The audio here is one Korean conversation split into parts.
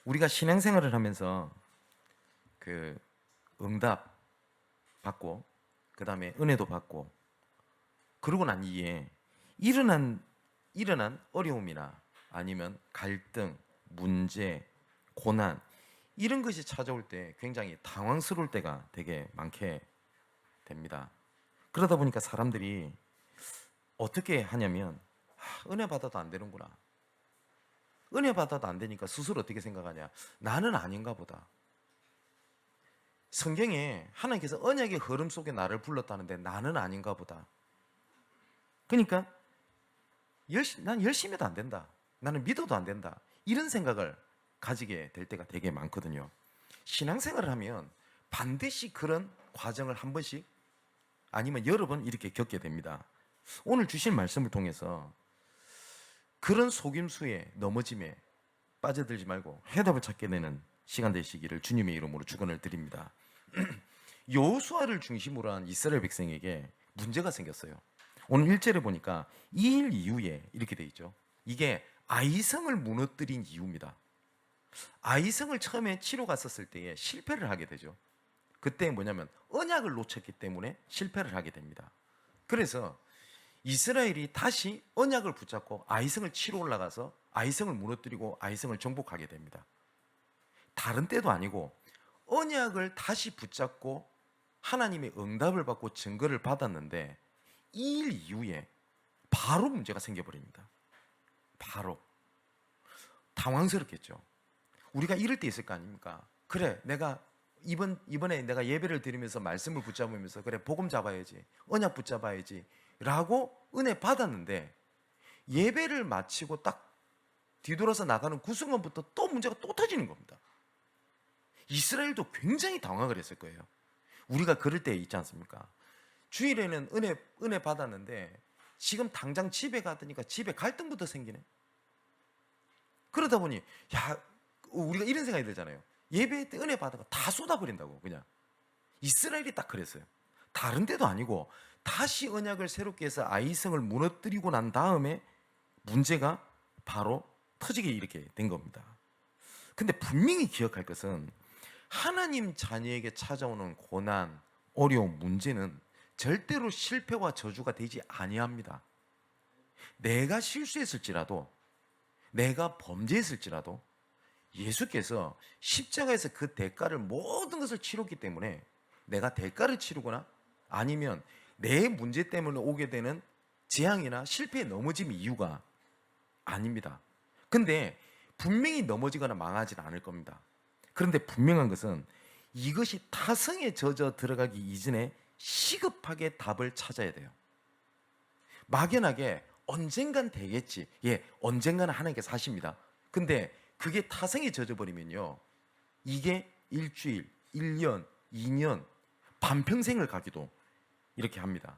우리가 신앙생활을 하면서 그 응답 받고 그 다음에 은혜도 받고 그러고 난 이후에 일어난 어려움이나 아니면 갈등, 문제, 고난 이런 것이 찾아올 때 굉장히 당황스러울 때가 되게 많게 됩니다. 그러다 보니까 사람들이 어떻게 하냐면 은혜 받아도 안 되는구나. 은혜 받아도 안 되니까 스스로 어떻게 생각하냐. 나는 아닌가 보다. 성경에 하나님께서 언약의 흐름 속에 나를 불렀다는데 나는 아닌가 보다. 그러니까 난 열심히 해도 안 된다. 나는 믿어도 안 된다. 이런 생각을 가지게 될 때가 되게 많거든요. 신앙생활을 하면 반드시 그런 과정을 한 번씩 아니면 여러 번 이렇게 겪게 됩니다. 오늘 주신 말씀을 통해서 그런 속임수에 넘어짐에 빠져들지 말고 해답을 찾게 되는 시간 되시기를 주님의 이름으로 축원을 드립니다. 여호수아를 중심으로 한 이스라엘 백성에게 문제가 생겼어요. 오늘 1절에 보니까 이 일 이후에 이렇게 돼 있죠. 이게 아이성을 무너뜨린 이유입니다. 아이성을 처음에 치러 갔었을 때에 실패를 하게 되죠. 그때 뭐냐면 언약을 놓쳤기 때문에 실패를 하게 됩니다. 그래서 이스라엘이 다시 언약을 붙잡고 아이성을 치러 올라가서 아이성을 무너뜨리고 아이성을 정복하게 됩니다. 다른 때도 아니고 언약을 다시 붙잡고 하나님의 응답을 받고 증거를 받았는데 이 일 이후에 바로 문제가 생겨버립니다. 바로 당황스럽겠죠. 우리가 이럴 때 있을 거 아닙니까? 그래, 내가 이번에 내가 예배를 드리면서 말씀을 붙잡으면서 그래 복음 잡아야지, 언약 붙잡아야지 라고 은혜 받았는데 예배를 마치고 딱 뒤돌아서 나가는 그 순간부터 또 문제가 또 터지는 겁니다. 이스라엘도 굉장히 당황을 했을 거예요. 우리가 그럴 때 있지 않습니까? 주일에는 은혜 받았는데 지금 당장 집에 가더니까 집에 갈등부터 생기네. 그러다 보니 우리가 이런 생각이 들잖아요. 예배 때 은혜 받아가 다 쏟아버린다고. 그냥 이스라엘이 딱 그랬어요. 다른 데도 아니고 다시 언약을 새롭게 해서 아이성을 무너뜨리고 난 다음에 문제가 바로 터지게 이렇게 된 겁니다. 근데 분명히 기억할 것은 하나님 자녀에게 찾아오는 고난, 어려움, 문제는 절대로 실패와 저주가 되지 아니합니다. 내가 실수했을지라도, 내가 범죄했을지라도 예수께서 십자가에서 그 대가를 모든 것을 치렀기 때문에 내가 대가를 치르거나 아니면 내 문제 때문에 오게 되는 재앙이나 실패에 넘어짐 이유가 아닙니다. 근데 분명히 넘어지거나 망하지는 않을 겁니다. 그런데 분명한 것은 이것이 타성에 젖어 들어가기 이전에 시급하게 답을 찾아야 돼요. 막연하게 언젠간 되겠지. 언젠가는 하나님께서 하십니다. 근데 그게 타성에 젖어버리면요, 이게 일주일, 1년, 2년, 반평생을 가기도 이렇게 합니다.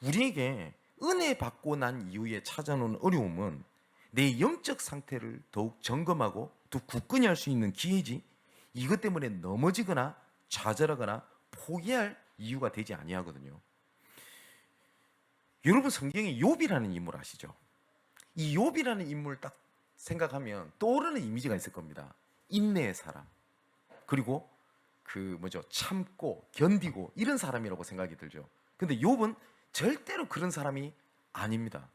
우리에게 은혜 받고 난 이후에 찾아오는 어려움은 내 영적 상태를 더욱 점검하고 더 굳건히 할 수 있는 기회지, 이것 때문에 넘어지거나 좌절하거나 포기할 이유가 되지 아니하거든요. 여러분, 성경에 욥이라는 인물 아시죠? 이 욥이라는 인물 딱 생각하면 떠오르는 이미지가 있을 겁니다. 인내의 사람, 그리고 참고 견디고 이런 사람이라고 생각이 들죠. 근데 욥은 절대로 그런 사람이 아닙니다.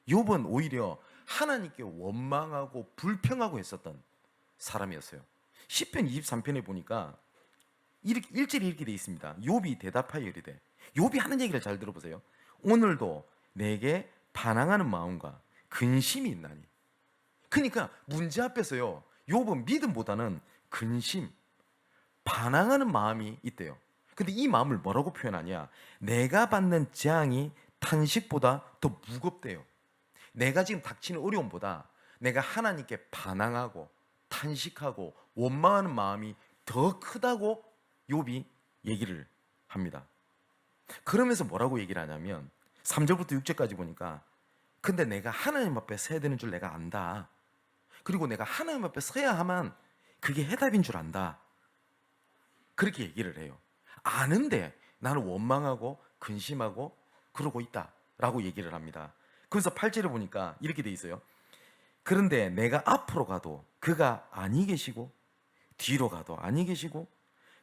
욥은 오히려 하나님께 원망하고 불평하고 했었던 사람이었어요. 시편 23편에 보니까 1절이 이렇게 되어 있습니다. 욥이 대답하여 이르되, 욥이 하는 얘기를 잘 들어보세요. 오늘도 내게 반항하는 마음과 근심이 있나니. 그러니까 문제 앞에서요, 욥은 믿음보다는 근심, 반항하는 마음이 있대요. 근데 이 마음을 뭐라고 표현하냐? 내가 받는 재앙이 탄식보다 더 무겁대요. 내가 지금 닥치는 어려움보다 내가 하나님께 반항하고 탄식하고 원망하는 마음이 더 크다고 욥이 얘기를 합니다. 그러면서 뭐라고 얘기를 하냐면 3절부터 6절까지 보니까, 근데 내가 하나님 앞에 서야 되는 줄 내가 안다. 그리고 내가 하나님 앞에 서야 하면 그게 해답인 줄 안다. 그렇게 얘기를 해요. 아는데 나는 원망하고 근심하고 그러고 있다 라고 얘기를 합니다. 그래서 8절에 보니까 이렇게 돼 있어요. 그런데 내가 앞으로 가도 그가 아니 계시고 뒤로 가도 아니 계시고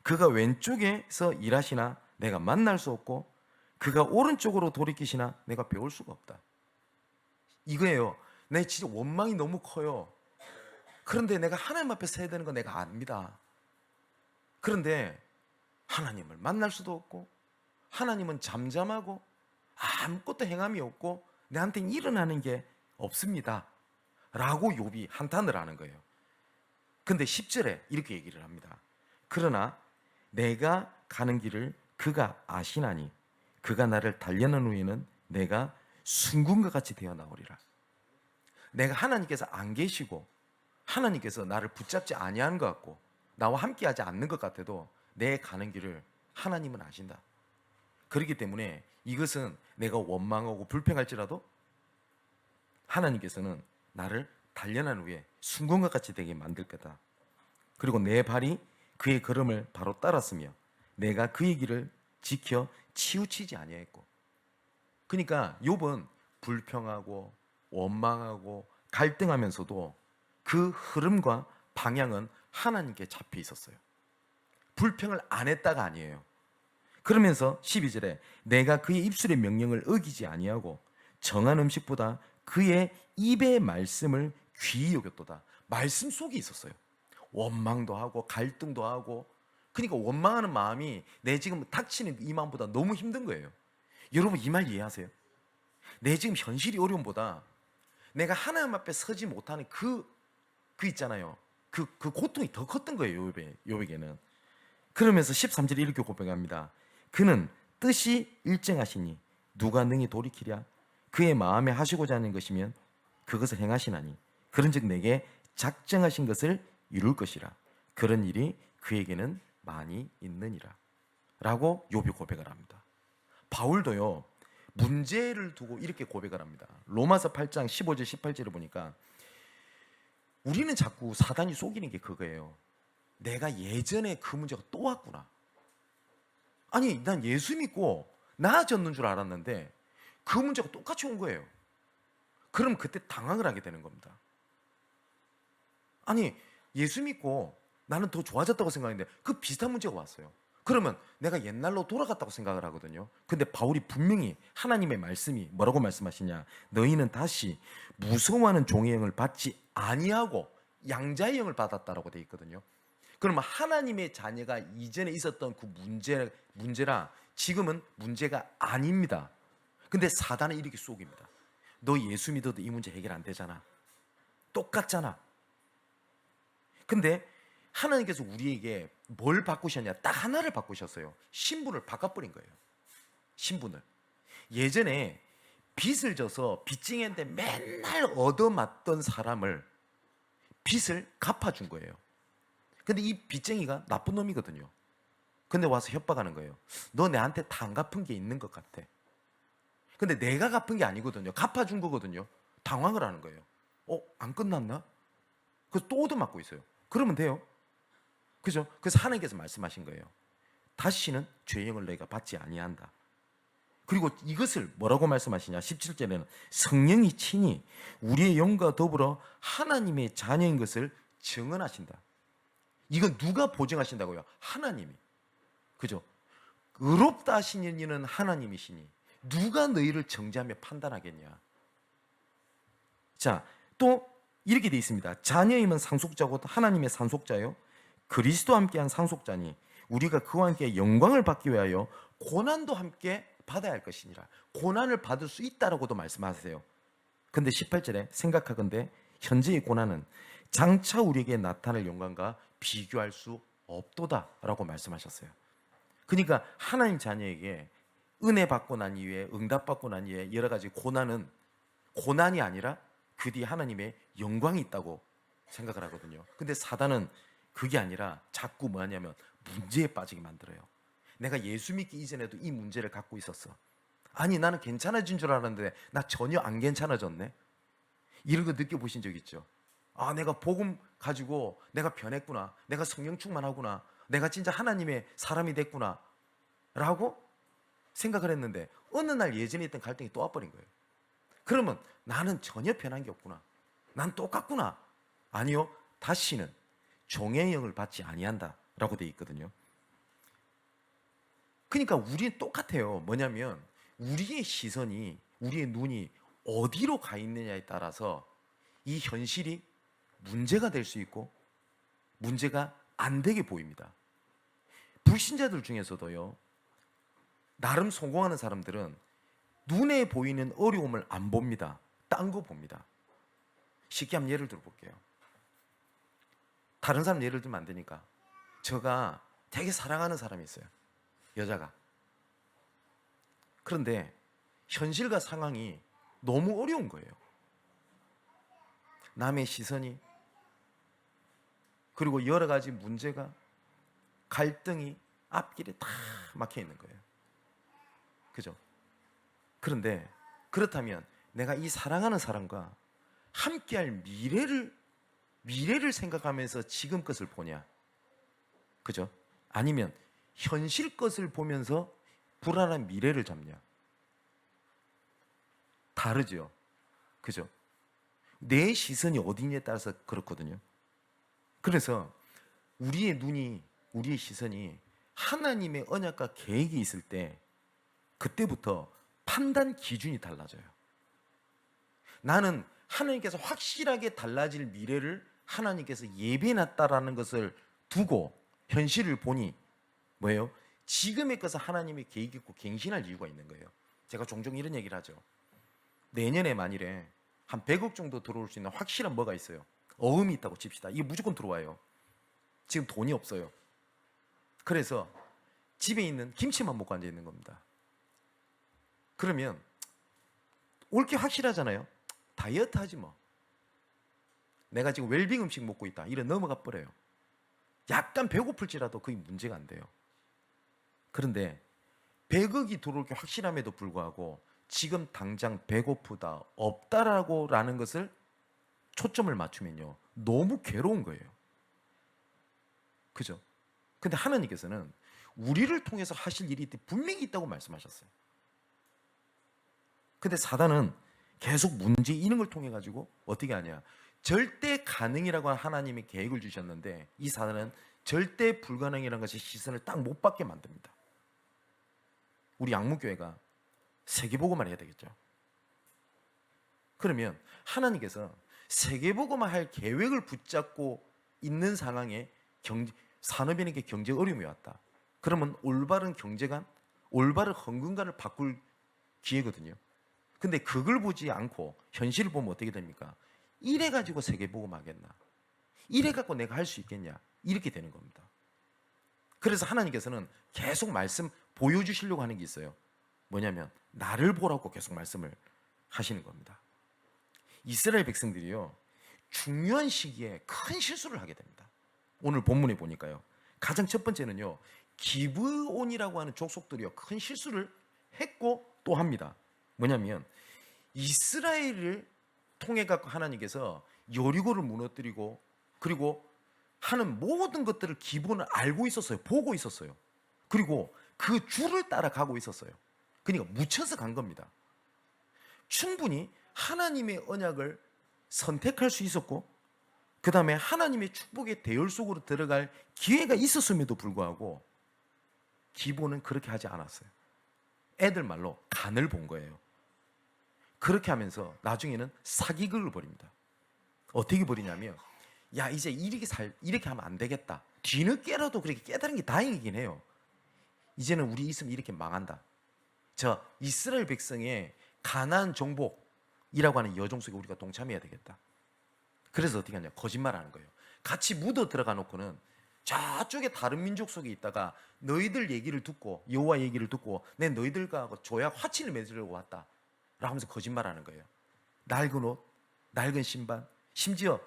그가 왼쪽에서 일하시나 내가 만날 수 없고 그가 오른쪽으로 돌이키시나 내가 배울 수가 없다. 이거예요. 내 진짜 원망이 너무 커요. 그런데 내가 하나님 앞에 서야 되는 거 내가 압니다. 그런데 하나님을 만날 수도 없고 하나님은 잠잠하고 아무것도 행함이 없고 내한테는 일어나는 게 없습니다 라고 욥이 한탄을 하는 거예요. 근데 10절에 이렇게 얘기를 합니다. 그러나 내가 가는 길을 그가 아시나니 그가 나를 단련한 후에는 내가 순금과 같이 되어 나오리라. 내가 하나님께서 안 계시고 하나님께서 나를 붙잡지 아니하는 것 같고 나와 함께하지 않는 것 같아도 내 가는 길을 하나님은 아신다. 그렇기 때문에 이것은 내가 원망하고 불평할지라도 하나님께서는 나를 단련한 후에 순금과 같이 되게 만들 거다. 그리고 내 발이 그의 걸음을 바로 따랐으며 내가 그의 길을 지켜 치우치지 아니했고. 그러니까 욥은 불평하고 원망하고 갈등하면서도 그 흐름과 방향은 하나님께 잡혀 있었어요. 불평을 안 했다가 아니에요. 그러면서 12절에 내가 그의 입술의 명령을 어기지 아니하고 정한 음식보다 그의 입의 말씀을 귀히 여겼도다. 말씀 속에 있었어요. 원망도 하고 갈등도 하고. 그러니까 원망하는 마음이 내 지금 닥치는 이 마음보다 너무 힘든 거예요. 여러분 이 말 이해하세요? 내 지금 현실이 어려움보다 내가 하나님 앞에 서지 못하는 그 있잖아요. 그 고통이 더 컸던 거예요. 욥에게는. 그러면서 13절에 이렇게 고백합니다. 그는 뜻이 일정하시니 누가 능히 돌이키랴. 그의 마음에 하시고자 하는 것이면 그것을 행하시나니 그런즉 내게 작정하신 것을 이룰 것이라. 그런 일이 그에게는 많이 있느니라 라고 욥이 고백을 합니다. 바울도요 문제를 두고 이렇게 고백을 합니다. 로마서 8장 15절 18절을 보니까 우리는 자꾸 사단이 속이는 게 그거예요. 내가 예전에 그 문제가 또 왔구나. 아니 난 예수 믿고 나아졌는 줄 알았는데 그 문제가 똑같이 온 거예요. 그럼 그때 당황을 하게 되는 겁니다. 아니 예수 믿고 나는 더 좋아졌다고 생각했는데 그 비슷한 문제가 왔어요. 그러면 내가 옛날로 돌아갔다고 생각을 하거든요. 근데 바울이 분명히 하나님의 말씀이 뭐라고 말씀하시냐. 너희는 다시 무서워하는 종의 영을 받지 아니하고 양자의 영을 받았다라고 되어 있거든요. 그러면 하나님의 자녀가 이전에 있었던 그 문제라 지금은 문제가 아닙니다. 근데 사단은 이렇게 속입니다. 너 예수 믿어도 이 문제 해결 안 되잖아. 똑같잖아. 근데 하나님께서 우리에게 뭘 바꾸셨냐? 딱 하나를 바꾸셨어요. 신분을 바꿔버린 거예요. 신분을. 예전에 빚을 져서 빚쟁이한테 맨날 얻어맞던 사람을 빚을 갚아준 거예요. 근데 이 빚쟁이가 나쁜 놈이거든요. 근데 와서 협박하는 거예요. 너 내한테 다 안 갚은 게 있는 것 같아. 근데 내가 갚은 게 아니거든요. 갚아준 거거든요. 당황을 하는 거예요. 안 끝났나? 그래서 또 얻어맞고 있어요. 그러면 돼요. 그죠? 그래서 하나님께서 말씀하신 거예요. 다시는 죄형을 너희가 받지 아니한다. 그리고 이것을 뭐라고 말씀하시냐? 17절에는 성령이 친히 우리의 영과 더불어 하나님의 자녀인 것을 증언하신다. 이건 누가 보증하신다고요? 하나님이. 그죠? 의롭다 하시는 이는 하나님이시니 누가 너희를 정죄하며 판단하겠냐? 자, 또 이렇게 돼 있습니다. 자녀임은 상속자고 하나님의 상속자요 그리스도와 함께한 상속자니 우리가 그와 함께 영광을 받기 위하여 고난도 함께 받아야 할 것이니라. 고난을 받을 수 있다라고도 말씀하세요. 근데 18절에 생각하건대 현재의 고난은 장차 우리에게 나타날 영광과 비교할 수 없도다라고 말씀하셨어요. 그러니까 하나님 자녀에게 은혜 받고 난 이후에 응답 받고 난 이후에 여러 가지 고난이 아니라 그 뒤에 하나님의 영광이 있다고 생각을 하거든요. 근데 사단은 그게 아니라 자꾸 뭐하냐면 문제에 빠지게 만들어요. 내가 예수 믿기 이전에도 이 문제를 갖고 있었어. 아니 나는 괜찮아진 줄 알았는데 나 전혀 안 괜찮아졌네. 이런 거 느껴보신 적 있죠? 아 내가 복음 가지고 내가 변했구나. 내가 성령 충만하구나. 내가 진짜 하나님의 사람이 됐구나 라고 생각을 했는데 어느 날 예전에 있던 갈등이 또 와버린 거예요. 그러면 나는 전혀 변한 게 없구나. 난 똑같구나. 아니요. 다시는 종의 영을 받지 아니한다라고 돼 있거든요. 그러니까 우리는 똑같아요. 뭐냐면 우리의 시선이, 우리의 눈이 어디로 가 있느냐에 따라서 이 현실이 문제가 될 수 있고 문제가 안 되게 보입니다. 불신자들 중에서도요, 나름 성공하는 사람들은 눈에 보이는 어려움을 안 봅니다. 딴 거 봅니다. 쉽게 한번 예를 들어 볼게요. 다른 사람 예를 들면 안 되니까. 제가 되게 사랑하는 사람이 있어요. 여자가. 그런데 현실과 상황이 너무 어려운 거예요. 남의 시선이, 그리고 여러 가지 문제가, 갈등이 앞길에 다 막혀 있는 거예요. 그죠? 그런데 그렇다면 내가 이 사랑하는 사람과 함께할 미래를 생각하면서 지금 것을 보냐? 그죠? 아니면 현실 것을 보면서 불안한 미래를 잡냐? 다르죠. 그죠? 내 시선이 어디냐에 따라서 그렇거든요. 그래서 우리의 눈이, 우리의 시선이 하나님의 언약과 계획이 있을 때 그때부터 판단 기준이 달라져요. 나는 하나님께서 확실하게 달라질 미래를 하나님께서 예비해놨다라는 것을 두고 현실을 보니 뭐예요? 지금의 것은 하나님의 계획이 있고 갱신할 이유가 있는 거예요. 제가 종종 이런 얘기를 하죠. 내년에 만일에 한 100억 정도 들어올 수 있는 확실한 뭐가 있어요. 어음이 있다고 칩시다. 이게 무조건 들어와요. 지금 돈이 없어요. 그래서 집에 있는 김치만 먹고 앉아 있는 겁니다. 그러면 올 게 확실하잖아요. 다이어트 하지 뭐. 내가 지금 웰빙 음식 먹고 있다. 이래 넘어가 버려요. 약간 배고플지라도 그게 문제가 안 돼요. 그런데 100억이 들어올 게 확실함에도 불구하고 지금 당장 배고프다, 없다라는 것을 초점을 맞추면요, 너무 괴로운 거예요. 그죠? 근데 하나님께서는 우리를 통해서 하실 일이 분명히 있다고 말씀하셨어요. 근데 사단은 계속 문제 이런 걸 통해 가지고 어떻게 하냐? 절대 가능이라고 하는 하나님의 계획을 주셨는데 이 사단은 절대 불가능이라는 것이 시선을 딱 못 받게 만듭니다. 우리 양무교회가 세계복음을 해야 되겠죠. 그러면 하나님께서 세계복음을 할 계획을 붙잡고 있는 상황에 산업인에게 경제 어려움이 왔다. 그러면 올바른 경제관, 올바른 헌금관을 바꿀 기회거든요. 근데 그걸 보지 않고 현실을 보면 어떻게 됩니까? 이래 가지고 세계복음 하겠나? 이래 갖고 내가 할 수 있겠냐? 이렇게 되는 겁니다. 그래서 하나님께서는 계속 말씀 보여주시려고 하는 게 있어요. 뭐냐면 나를 보라고 계속 말씀을 하시는 겁니다. 이스라엘 백성들이요, 중요한 시기에 큰 실수를 하게 됩니다. 오늘 본문에 보니까요, 가장 첫 번째는요, 기브온이라고 하는 족속들이요, 큰 실수를 했고 또 합니다. 뭐냐면 이스라엘을 통해 갖고 하나님께서 여리고를 무너뜨리고 그리고 하는 모든 것들을 기본을 알고 있었어요. 보고 있었어요. 그리고 그 줄을 따라가고 있었어요. 그러니까 묻혀서 간 겁니다. 충분히 하나님의 언약을 선택할 수 있었고 그 다음에 하나님의 축복의 대열 속으로 들어갈 기회가 있었음에도 불구하고 기본은 그렇게 하지 않았어요. 애들 말로 간을 본 거예요. 그렇게 하면서 나중에는 사기극을 벌입니다. 어떻게 벌이냐면 야 이제 이렇게 하면 안 되겠다. 뒤늦게라도 그렇게 깨달은 게 다행이긴 해요. 이제는 우리 있으면 이렇게 망한다. 저 이스라엘 백성의 가나안 정복이라고 하는 여정 속에 우리가 동참해야 되겠다. 그래서 어떻게 하냐, 거짓말하는 거예요. 같이 묻어 들어가 놓고는 저쪽에 다른 민족 속에 있다가 너희들 얘기를 듣고 여호와 얘기를 듣고 내 너희들과 조약 화친을 맺으려고 왔다 라고 하면서 거짓말하는 거예요. 낡은 옷, 낡은 신발, 심지어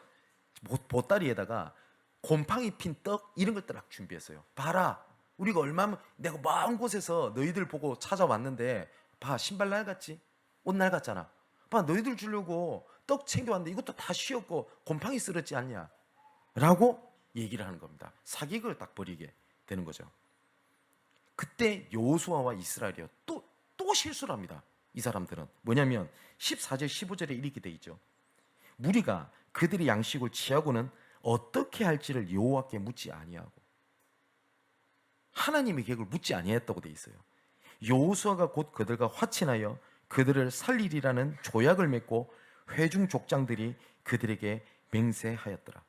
보따리에다가 곰팡이 핀 떡 이런 걸 딱 준비했어요. 봐라, 우리가 얼마나 내가 먼 곳에서 너희들 보고 찾아왔는데 봐, 신발 낡았지? 옷 낡았잖아. 봐, 너희들 주려고 떡 챙겨왔는데 이것도 다 쉬었고 곰팡이 쓸었지 않냐? 라고 얘기를 하는 겁니다. 사기극을 딱 벌이게 되는 거죠. 그때 여호수아와 이스라엘이요. 또 실수를 합니다. 이 사람들은 뭐냐면 14절 15절에 이렇게 돼 있죠. 무리가 그들의 양식을 취하고는 어떻게 할지를 여호와께 묻지 아니하고, 하나님의 계획을 묻지 아니했다고 돼 있어요. 여호수아가 곧 그들과 화친하여 그들을 살리리라는 조약을 맺고 회중 족장들이 그들에게 맹세하였더라.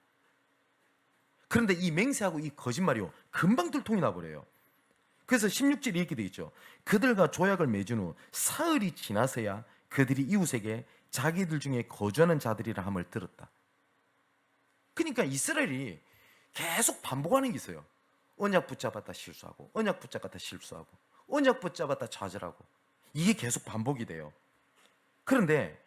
그런데 이 맹세하고 이 거짓말이요, 금방 들통이 나버려요. 그래서 16절에 이렇게 돼 있죠. 그들과 조약을 맺은 후 사흘이 지나서야 그들이 이웃에게 자기들 중에 거주하는 자들이라 함을 들었다. 그러니까 이스라엘이 계속 반복하는 게 있어요. 언약 붙잡았다 실수하고, 언약 붙잡았다 실수하고, 언약 붙잡았다 좌절하고, 이게 계속 반복이 돼요. 그런데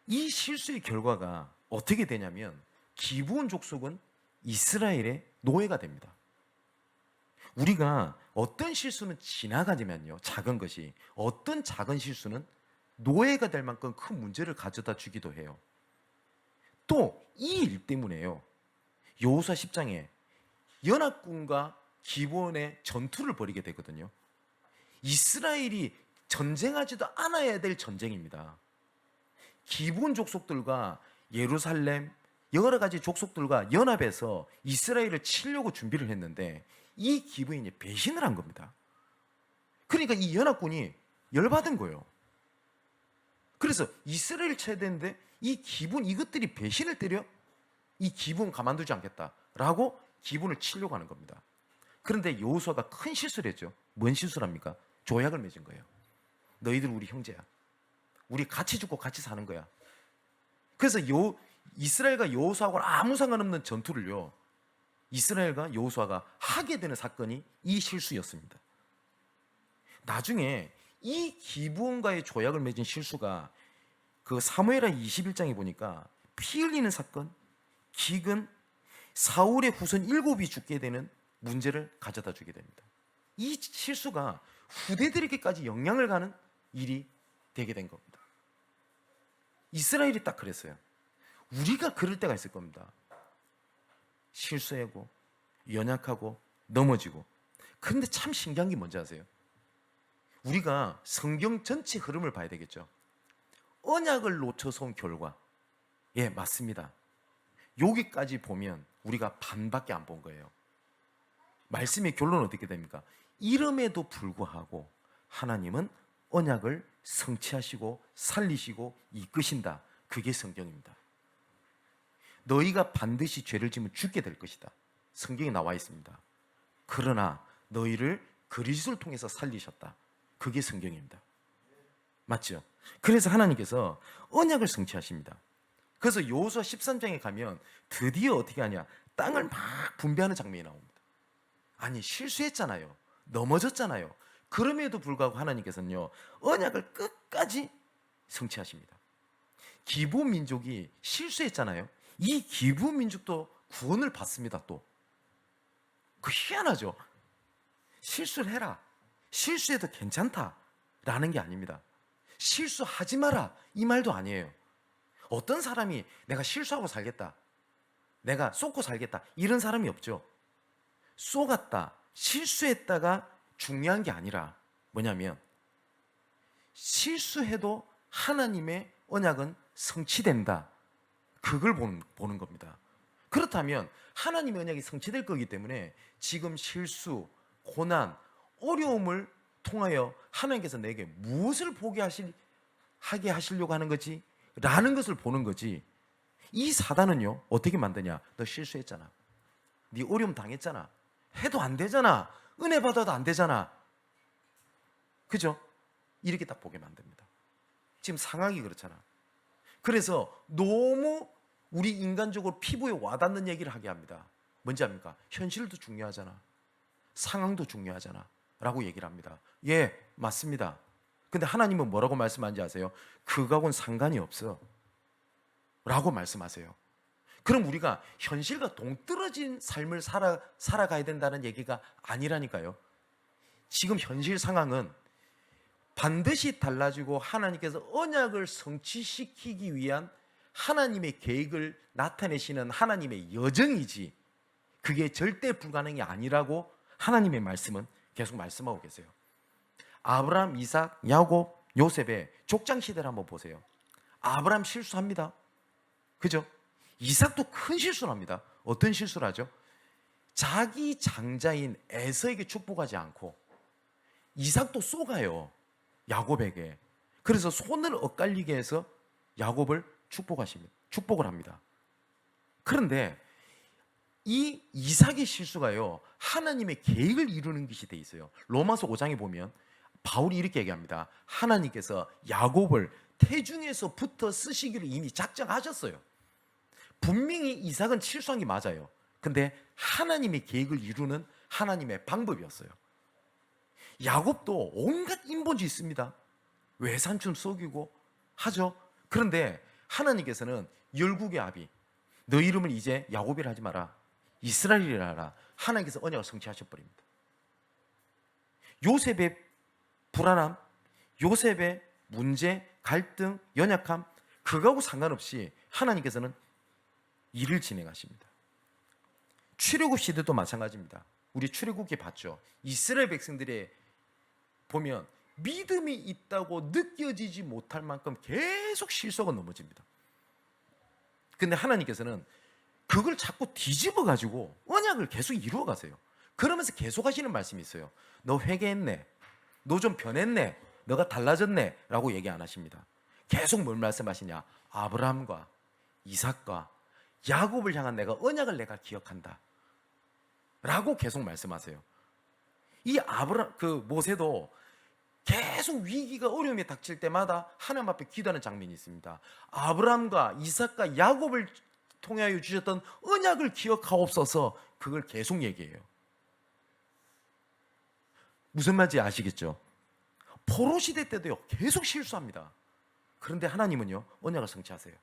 이 실수의 결과가 어떻게 되냐면 기브온 족속은 이스라엘의 노예가 됩니다. 우리가 어떤 실수는 지나가지만요, 작은 것이, 어떤 작은 실수는 노예가 될 만큼 큰 문제를 가져다 주기도 해요. 또 이 일 때문에요, 여호수아 10장에 연합군과 기브온의 전투를 벌이게 되거든요. 이스라엘이 전쟁하지도 않아야 될 전쟁입니다. 기브온 족속들과 예루살렘 여러 가지 족속들과 연합해서 이스라엘을 치려고 준비를 했는데 이 기브온이 배신을 한 겁니다. 그러니까 이 연합군이 열받은 거예요. 그래서 이스라엘 체대인데 이 기브온, 이것들이 배신을 때려? 이 기브온 가만두지 않겠다라고 기브온을 치려고 하는 겁니다. 그런데 여호수아가 큰 실수를 했죠. 뭔 실수를 합니까? 조약을 맺은 거예요. 너희들 우리 형제야. 우리 같이 죽고 같이 사는 거야. 그래서 이스라엘과 여호수아하고는 아무 상관없는 전투를요, 이스라엘과 여호수아가 하게 되는 사건이 이 실수였습니다. 나중에 이 기브온과의 조약을 맺은 실수가 그 사무엘하 21장에 보니까 피 흘리는 사건, 기근, 사울의 후손 7이 죽게 되는 문제를 가져다 주게 됩니다. 이 실수가 후대들에게까지 영향을 가는 일이 되게 된 겁니다. 이스라엘이 딱 그랬어요. 우리가 그럴 때가 있을 겁니다. 실수하고 연약하고 넘어지고. 그런데 참 신기한 게 뭔지 아세요? 우리가 성경 전체 흐름을 봐야 되겠죠. 언약을 놓쳐서 온 결과, 예, 맞습니다. 여기까지 보면 우리가 반밖에 안 본 거예요. 말씀의 결론은 어떻게 됩니까? 이름에도 불구하고 하나님은 언약을 성취하시고 살리시고 이끄신다. 그게 성경입니다. 너희가 반드시 죄를 지면 죽게 될 것이다. 성경에 나와 있습니다. 그러나 너희를 그리스도를 통해서 살리셨다. 그게 성경입니다. 맞죠? 그래서 하나님께서 언약을 성취하십니다. 그래서 여호수아 13장에 가면 드디어 어떻게 하냐, 땅을 막 분배하는 장면이 나옵니다. 아니, 실수했잖아요. 넘어졌잖아요. 그럼에도 불구하고 하나님께서는요, 언약을 끝까지 성취하십니다. 기브온 민족이 실수했잖아요. 이 기브온 민족도 구원을 받습니다. 또 그 희한하죠. 실수를 해라, 실수해도 괜찮다라는 게 아닙니다. 실수하지 마라, 이 말도 아니에요. 어떤 사람이 내가 실수하고 살겠다, 내가 쏟고 살겠다, 이런 사람이 없죠. 쏘갔다, 실수했다가 중요한 게 아니라 뭐냐면 실수해도 하나님의 언약은 성취된다. 그걸 보는 겁니다. 그렇다면 하나님의 언약이 성취될 거기 때문에 지금 실수, 고난, 어려움을 통하여 하나님께서 내게 무엇을 하게 하시려고 하는 거지? 라는 것을 보는 거지. 이 사단은요, 어떻게 만드냐? 너 실수했잖아, 네 어려움 당했잖아, 해도 안 되잖아, 은혜 받아도 안 되잖아, 그죠? 이렇게 딱 보게 만듭니다. 지금 상황이 그렇잖아. 그래서 너무 우리 인간적으로 피부에 와닿는 얘기를 하게 합니다. 뭔지 압니까? 현실도 중요하잖아, 상황도 중요하잖아 라고 얘기를 합니다. 예, 맞습니다. 근데 하나님은 뭐라고 말씀하는지 아세요? 그거하고는 상관이 없어 라고 말씀하세요. 그럼 우리가 현실과 동떨어진 삶을 살아가야 된다는 얘기가 아니라니까요. 지금 현실 상황은 반드시 달라지고 하나님께서 언약을 성취시키기 위한 하나님의 계획을 나타내시는 하나님의 여정이지, 그게 절대 불가능이 아니라고 하나님의 말씀은 계속 말씀하고 계세요. 아브라함, 이삭, 야곱, 요셉의 족장 시대를 한번 보세요. 아브라함 실수합니다. 그죠? 이삭도 큰 실수를 합니다. 어떤 실수를 하죠? 자기 장자인 에서에게 축복하지 않고 이삭도 쏘가요. 야곱에게. 그래서 손을 엇갈리게 해서 야곱을 축복을 합니다. 그런데 이 이삭의 실수가요, 하나님의 계획을 이루는 것이 돼 있어요. 로마서 5장에 보면 바울이 이렇게 얘기합니다. 하나님께서 야곱을 태중에서부터 쓰시기로 이미 작정하셨어요. 분명히 이삭은 실수한 게 맞아요. 근데 하나님의 계획을 이루는 하나님의 방법이었어요. 야곱도 온갖 인본주의 있습니다. 외삼촌 속이고 하죠. 그런데 하나님께서는 열국의 아비, 너 이름을 이제 야곱이라 하지 마라, 이스라엘이라 하라. 하나님께서 언약을 성취하셔버립니다. 요셉의 불안함, 요셉의 문제, 갈등, 연약함, 그거하고 상관없이 하나님께서는 일을 진행하십니다. 출애굽 시대도 마찬가지입니다. 우리 출애굽기 봤죠. 이스라엘 백성들의 보면 믿음이 있다고 느껴지지 못할 만큼 계속 실수가 넘어집니다. 근데 하나님께서는 그걸 자꾸 뒤집어 가지고 언약을 계속 이루어 가세요. 그러면서 계속 하시는 말씀이 있어요. 너 회개했네, 너 좀 변했네, 너가 달라졌네 라고 얘기 안 하십니다. 계속 뭘 말씀하시냐? 아브라함과 이삭과 야곱을 향한 내가 언약을 내가 기억한다 라고 계속 말씀하세요. 이 모세도 계속 위기가 어려움이 닥칠 때마다 하나님 앞에 기도하는 장면이 있습니다. 아브라함과 이삭과 야곱을 통하여 주셨던 언약을 기억하옵소서, 그걸 계속 얘기해요. 무슨 말인지 아시겠죠? 포로 시대 때도요, 계속 실수합니다. 그런데 하나님은요, 언약을 성취하세요.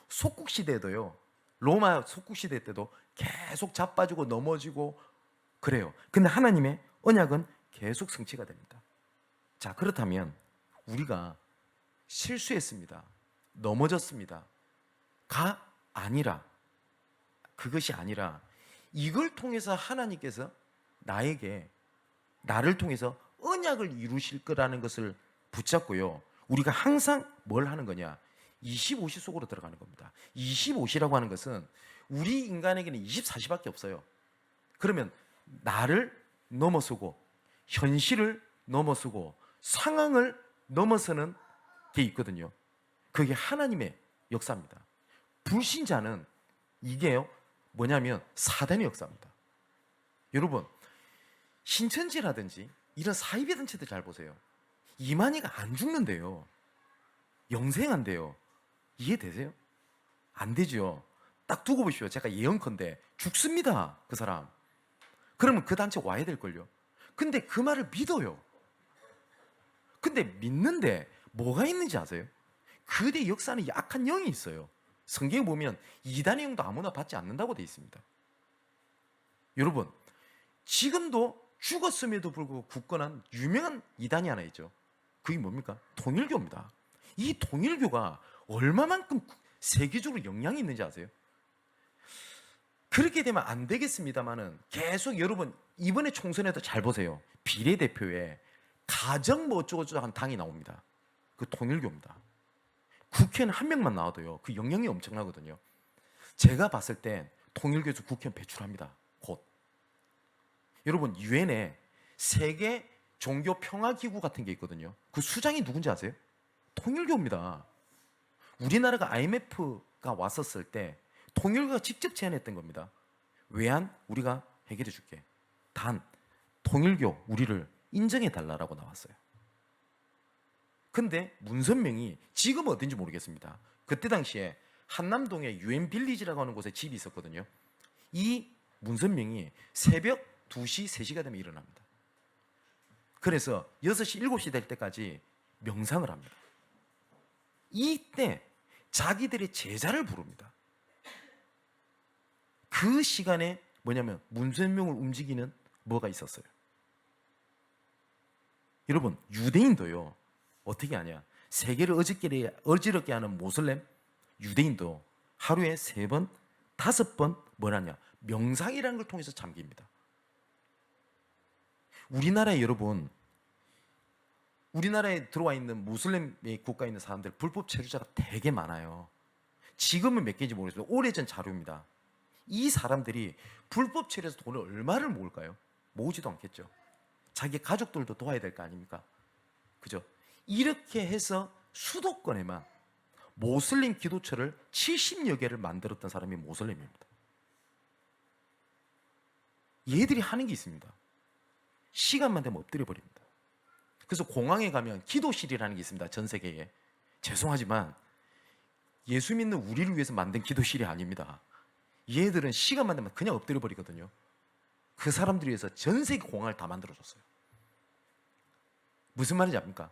속국 시대에도요, 로마 속국 시대 때도 계속 자빠지고 넘어지고 그래요. 근데 하나님의 언약은 계속 성취가 됩니다. 자, 그렇다면 우리가 실수했습니다, 넘어졌습니다 가 아니라, 그것이 아니라 이걸 통해서 하나님께서 나를 통해서 언약을 이루실 거라는 것을 붙잡고요, 우리가 항상 뭘 하는 거냐? 25시 속으로 들어가는 겁니다. 25시라고 하는 것은 우리 인간에게는 24시밖에 없어요. 그러면 나를 넘어서고 현실을 넘어서고 상황을 넘어서는 게 있거든요. 그게 하나님의 역사입니다. 불신자는 이게요, 뭐냐면 사단의 역사입니다. 여러분, 신천지라든지 이런 사이비 단체들 잘 보세요. 이만희가 안 죽는데요, 영생한대요. 이해되세요? 안 되죠. 딱 두고 보십시오. 제가 예언컨대 죽습니다, 그 사람. 그러면 그 단체 와야 될걸요. 근데 그 말을 믿어요. 근데 믿는데 뭐가 있는지 아세요? 그대 역사는 약한 영이 있어요. 성경에 보면 이단의 영도 아무나 받지 않는다고 되어 있습니다. 여러분, 지금도 죽었음에도 불구하고 굳건한 유명한 이단이 하나 있죠. 그게 뭡니까? 통일교입니다. 이 통일교가 얼마만큼 세계적으로 영향이 있는지 아세요? 그렇게 되면 안 되겠습니다만은 계속 여러분 이번에 총선에도 잘 보세요. 비례대표에 가정 뭐 어쩌고저쩌고 한 당이 나옵니다. 그 통일교입니다. 국회의원 한 명만 나와도요, 그 영향이 엄청나거든요. 제가 봤을 땐 통일교에서 국회의원 배출합니다, 곧. 여러분, 유엔에 세계 종교 평화 기구 같은 게 있거든요. 그 수장이 누군지 아세요? 통일교입니다. 우리나라가 IMF가 왔었을 때 통일교가 직접 제안했던 겁니다. 외환 우리가 해결해 줄게. 단 통일교 우리를 인정해 달라라고 나왔어요. 근데 문선명이 지금 어딘지 모르겠습니다. 그때 당시에 한남동에 유엔 빌리지라고 하는 곳에 집이 있었거든요. 이 문선명이 새벽 2시, 3시가 되면 일어납니다. 그래서 6시, 7시 될 때까지 명상을 합니다. 이때 자기들의 제자를 부릅니다. 그 시간에 뭐냐면 문선명을 움직이는 뭐가 있었어요. 여러분, 유대인도요, 어떻게 하냐? 세계를 어지럽게 하는 모슬렘 유대인도 하루에 3번, 5번 뭘 하냐? 명상이라는 걸 통해서 잠깁니다. 우리나라에 여러분, 우리나라에 들어와 있는 무슬림 국가에 있는 사람들 불법 체류자가 되게 많아요. 지금은 몇 개인지 모르겠어요. 오래전 자료입니다. 이 사람들이 불법 체류해서 돈을 얼마를 모을까요? 모으지도 않겠죠. 자기 가족들도 도와야 될 거 아닙니까? 그죠? 이렇게 해서 수도권에만 모슬림 기도처를 70여 개를 만들었던 사람이 모슬림입니다. 얘들이 하는 게 있습니다. 시간만 되면 엎드려 버립니다. 그래서 공항에 가면 기도실이라는 게 있습니다. 전 세계에. 죄송하지만 예수 믿는 우리를 위해서 만든 기도실이 아닙니다. 얘들은 시간만 되면 그냥 엎드려 버리거든요. 그 사람들을 위해서 전 세계 공항을 다 만들어줬어요. 무슨 말인지 압니까?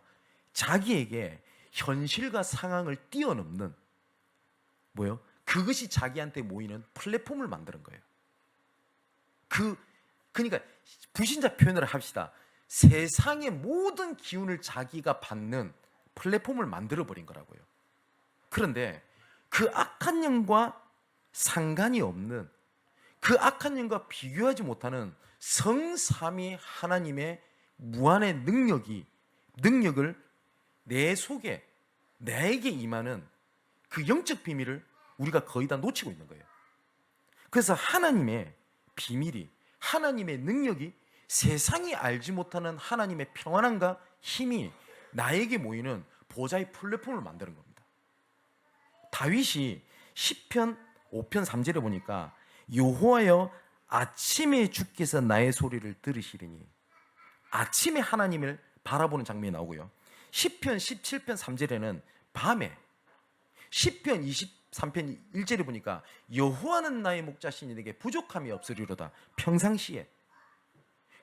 자기에게 현실과 상황을 뛰어넘는 뭐요? 그것이 자기한테 모이는 플랫폼을 만드는 거예요. 그러니까 불신자 표현을 합시다. 세상의 모든 기운을 자기가 받는 플랫폼을 만들어 버린 거라고요. 그런데 그 악한 영과 상관이 없는, 그 악한 영과 비교하지 못하는 성삼위 하나님의 무한의 능력을 내 속에 나에게 임하는 그 영적 비밀을 우리가 거의 다 놓치고 있는 거예요. 그래서 하나님의 비밀이, 하나님의 능력이 세상이 알지 못하는 하나님의 평안함과 힘이 나에게 모이는 보좌의 플랫폼을 만드는 겁니다. 다윗이 시편 5편 3절에 보니까 여호와여 아침에 주께서 나의 소리를 들으시리니, 아침에 하나님을 바라보는 장면이 나오고요. 시편 17편 3절에는 밤에, 시편 23편 1절에 보니까 여호와는 나의 목자시니 내게 부족함이 없으리로다. 평상시에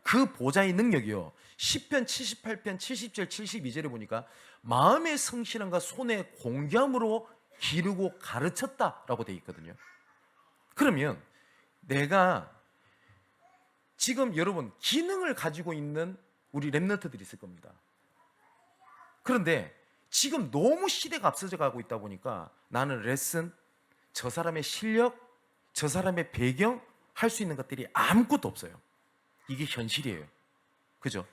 그 보좌의 능력이요. 시편 78편 70절 72절에 보니까 마음의 성실함과 손의 공경으로 기르고 가르쳤다라고 되어 있거든요. 그러면 내가 지금 여러분 기능을 가지고 있는 우리 랩런트들이 있을 겁니다. 그런데 지금 너무 시대가 앞서져 가고 있다 보니까 나는 레슨, 저 사람의 실력, 저 사람의 배경 할 수 있는 것들이 아무것도 없어요. 이게 현실이에요. 그죠?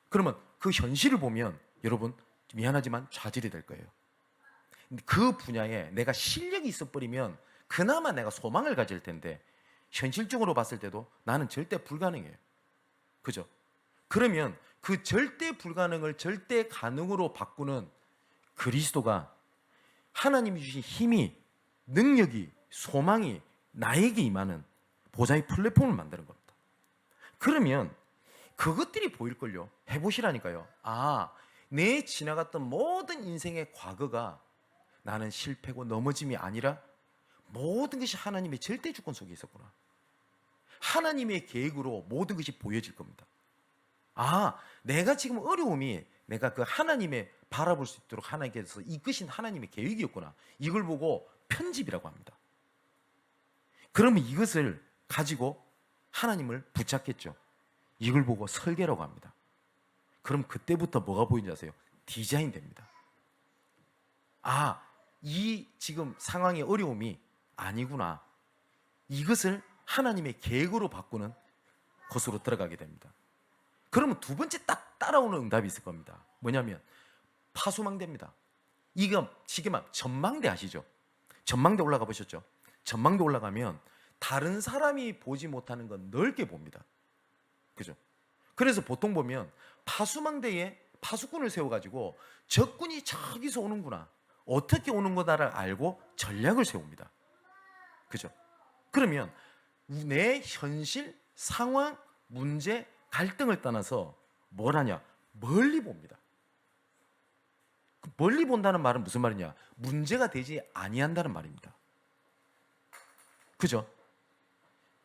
그러면 그 현실을 보면 여러분 미안하지만 좌절이 될 거예요. 그 분야에 내가 실력이 있어 버리면 그나마 내가 소망을 가질 텐데 현실적으로 봤을 때도 나는 절대 불가능해요. 그죠? 그러면 그 절대 불가능을 절대 가능으로 바꾸는 그리스도가, 하나님이 주신 힘이, 능력이, 소망이 나에게 임하는 보좌의 플랫폼을 만드는 겁니다. 그러면 그것들이 보일걸요. 해보시라니까요. 아, 내 지나갔던 모든 인생의 과거가 나는 실패고 넘어짐이 아니라 모든 것이 하나님의 절대 주권 속에 있었구나. 하나님의 계획으로 모든 것이 보여질 겁니다. 아, 내가 지금 어려움이 내가 그 하나님의 바라볼 수 있도록 하나님께서 이끄신 하나님의 계획이었구나. 이걸 보고 편집이라고 합니다. 그러면 이것을 가지고 하나님을 붙잡겠죠. 이걸 보고 설계라고 합니다. 그럼 그때부터 뭐가 보이는지 아세요? 디자인 됩니다. 아, 이 지금 상황의 어려움이 아니구나. 이것을 하나님의 계획으로 바꾸는 것으로 들어가게 됩니다. 그러면 두 번째 딱 따라오는 응답이 있을 겁니다. 뭐냐면 파수망대입니다. 이거 지금 전망대 아시죠? 전망대 올라가 보셨죠? 전망대 올라가면 다른 사람이 보지 못하는 건 넓게 봅니다. 그죠? 그래서 보통 보면 파수망대에 파수꾼을 세워가지고 적군이 저기서 오는구나, 어떻게 오는 거다를 알고 전략을 세웁니다. 그죠? 그러면 내 현실, 상황, 문제, 갈등을 떠나서 뭘 하냐? 멀리 봅니다. 멀리 본다는 말은 무슨 말이냐? 문제가 되지 아니한다는 말입니다. 그죠?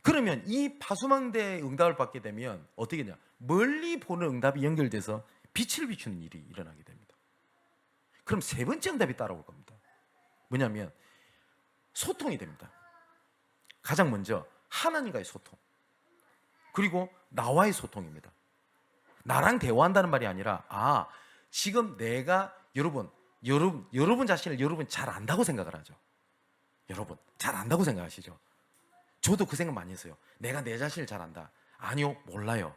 그러면 이 파수망대의 응답을 받게 되면 어떻게 되냐? 멀리 보는 응답이 연결돼서 빛을 비추는 일이 일어나게 됩니다. 그럼 세 번째 응답이 따라올 겁니다. 뭐냐면 소통이 됩니다. 가장 먼저 하나님과의 소통, 그리고 나와의 소통입니다. 나랑 대화한다는 말이 아니라, 아, 지금 내가 여러분 자신을 여러분 잘 안다고 생각을 하죠. 여러분 잘 안다고 생각하시죠? 저도 그 생각 많이 했어요. 내가 내 자신을 잘 안다. 아니요, 몰라요.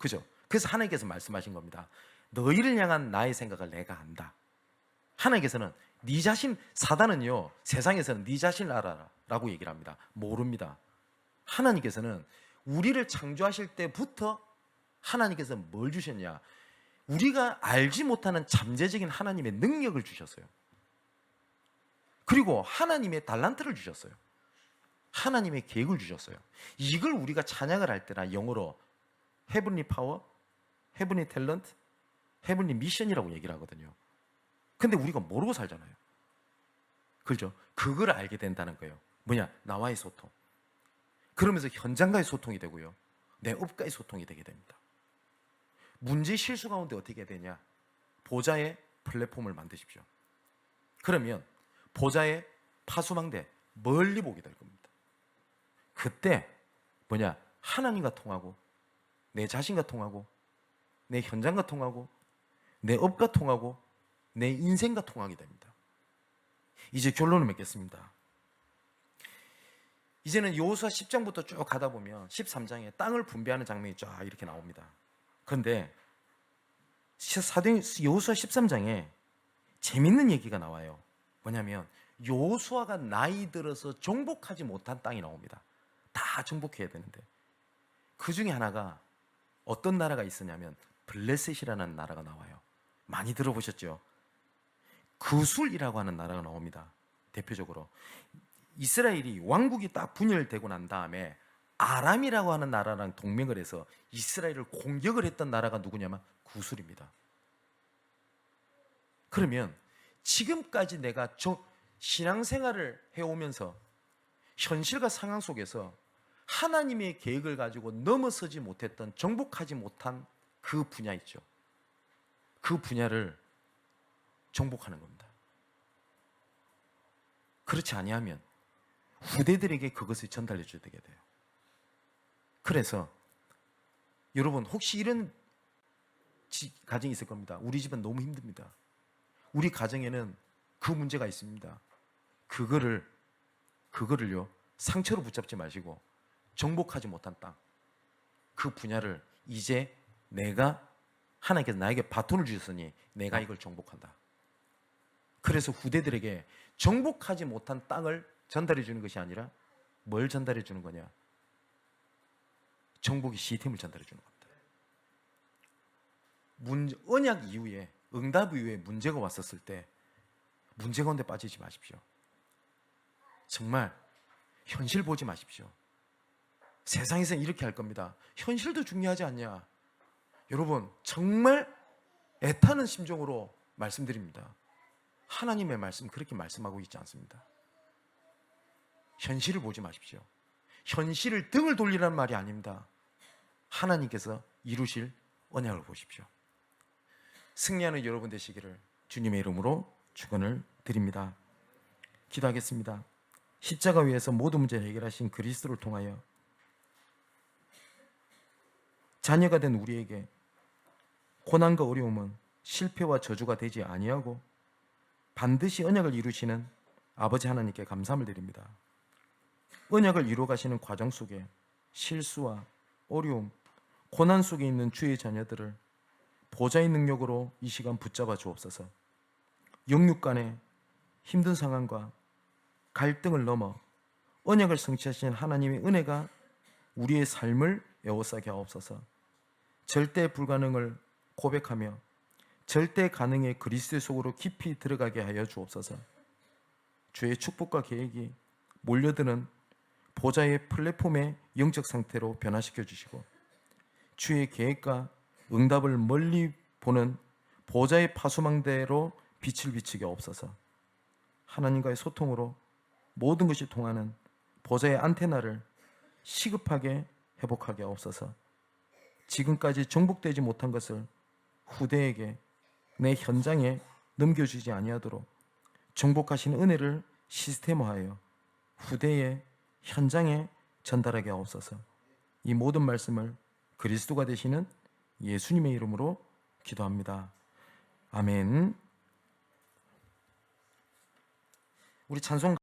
그죠? 그래서 하나님께서 말씀하신 겁니다. 너희를 향한 나의 생각을 내가 안다. 하나님께서는 네 자신, 사단은요 세상에서는 네 자신을 알아라 라고 얘기를 합니다. 모릅니다. 하나님께서는 우리를 창조하실 때부터 하나님께서 뭘 주셨냐, 우리가 알지 못하는 잠재적인 하나님의 능력을 주셨어요. 그리고 하나님의 달란트를 주셨어요. 하나님의 계획을 주셨어요. 이걸 우리가 찬양을 할 때나 영어로 헤븐리 파워, 헤븐리 탤런트, 헤븐리 미션이라고 얘기를 하거든요. 근데 우리가 모르고 살잖아요. 그죠? 그걸 알게 된다는 거예요. 뭐냐? 나와의 소통. 그러면서 현장과의 소통이 되고요, 내 업과의 소통이 되게 됩니다. 문제 실수 가운데 어떻게 해야 되냐? 보좌의 플랫폼을 만드십시오. 그러면 보좌의 파수망대 멀리 보게 될 겁니다. 그때 뭐냐? 하나님과 통하고 내 자신과 통하고 내 현장과 통하고 내 업과 통하고 내 인생과 통하게 됩니다. 이제 결론을 맺겠습니다. 이제는 여호수아 10장부터 쭉 가다 보면 13장에 땅을 분배하는 장면이 쫙 이렇게 나옵니다. 그런데 여호수아 13장에 재밌는 얘기가 나와요. 뭐냐면 여호수아가 나이 들어서 정복하지 못한 땅이 나옵니다. 다 정복해야 되는데 그 중에 하나가 어떤 나라가 있었냐면 블레셋이라는 나라가 나와요. 많이 들어보셨죠? 그술이라고 하는 나라가 나옵니다. 대표적으로 이스라엘이 왕국이 딱 분열되고 난 다음에 아람이라고 하는 나라랑 동맹을 해서 이스라엘을 공격을 했던 나라가 누구냐면 구술입니다. 그러면 지금까지 내가 신앙생활을 해오면서 현실과 상황 속에서 하나님의 계획을 가지고 넘어서지 못했던, 정복하지 못한 그 분야 있죠. 그 분야를 정복하는 겁니다. 그렇지 아니하면 후대들에게 그것을 전달해 줘야 되게 돼요. 그래서 여러분 혹시 이런 가정이 있을 겁니다. 우리 집은 너무 힘듭니다. 우리 가정에는 그 문제가 있습니다. 그거를요 상처로 붙잡지 마시고 정복하지 못한 땅, 그 분야를 이제 하나님께서 나에게 바톤을 주셨으니 내가 이걸 정복한다. 그래서 후대들에게 정복하지 못한 땅을 전달해 주는 것이 아니라 뭘 전달해 주는 거냐? 정복의 시스템을 전달해 주는 겁니다. 언약 이후에, 응답 이후에 문제가 왔었을 때 문제 가운데 빠지지 마십시오. 정말 현실 보지 마십시오. 세상에서는 이렇게 할 겁니다. 현실도 중요하지 않냐? 여러분 정말 애타는 심정으로 말씀드립니다. 하나님의 말씀 그렇게 말씀하고 있지 않습니다. 현실을 보지 마십시오. 현실을 등을 돌리라는 말이 아닙니다. 하나님께서 이루실 언약을 보십시오. 승리하는 여러분 되시기를 주님의 이름으로 축원을 드립니다. 기도하겠습니다. 십자가 위에서 모든 문제를 해결하신 그리스도를 통하여 자녀가 된 우리에게 고난과 어려움은 실패와 저주가 되지 아니하고 반드시 언약을 이루시는 아버지 하나님께 감사함을 드립니다. 언약을 이루어 가시는 과정 속에 실수와 어려움, 고난 속에 있는 주의 자녀들을 보좌의 능력으로 이 시간 붙잡아 주옵소서. 영육 간의 힘든 상황과 갈등을 넘어 언약을 성취하신 하나님의 은혜가 우리의 삶을 에워싸게 하옵소서. 절대 불가능을 고백하며 절대 가능의 그리스도 속으로 깊이 들어가게 하여 주옵소서. 주의 축복과 계획이 몰려드는 보좌의 플랫폼의 영적 상태로 변화시켜 주시고 주의 계획과 응답을 멀리 보는 보좌의 파수망대로 빛을 비추게 하옵소서. 하나님과의 소통으로 모든 것이 통하는 보좌의 안테나를 시급하게 회복하게 하옵소서. 지금까지 정복되지 못한 것을 후대에게, 내 현장에 넘겨주지 아니하도록 정복하신 은혜를 시스템화하여 후대의 현장에 전달하게 하옵소서. 이 모든 말씀을 그리스도가 되시는 예수님의 이름으로 기도합니다. 아멘. 우리 찬송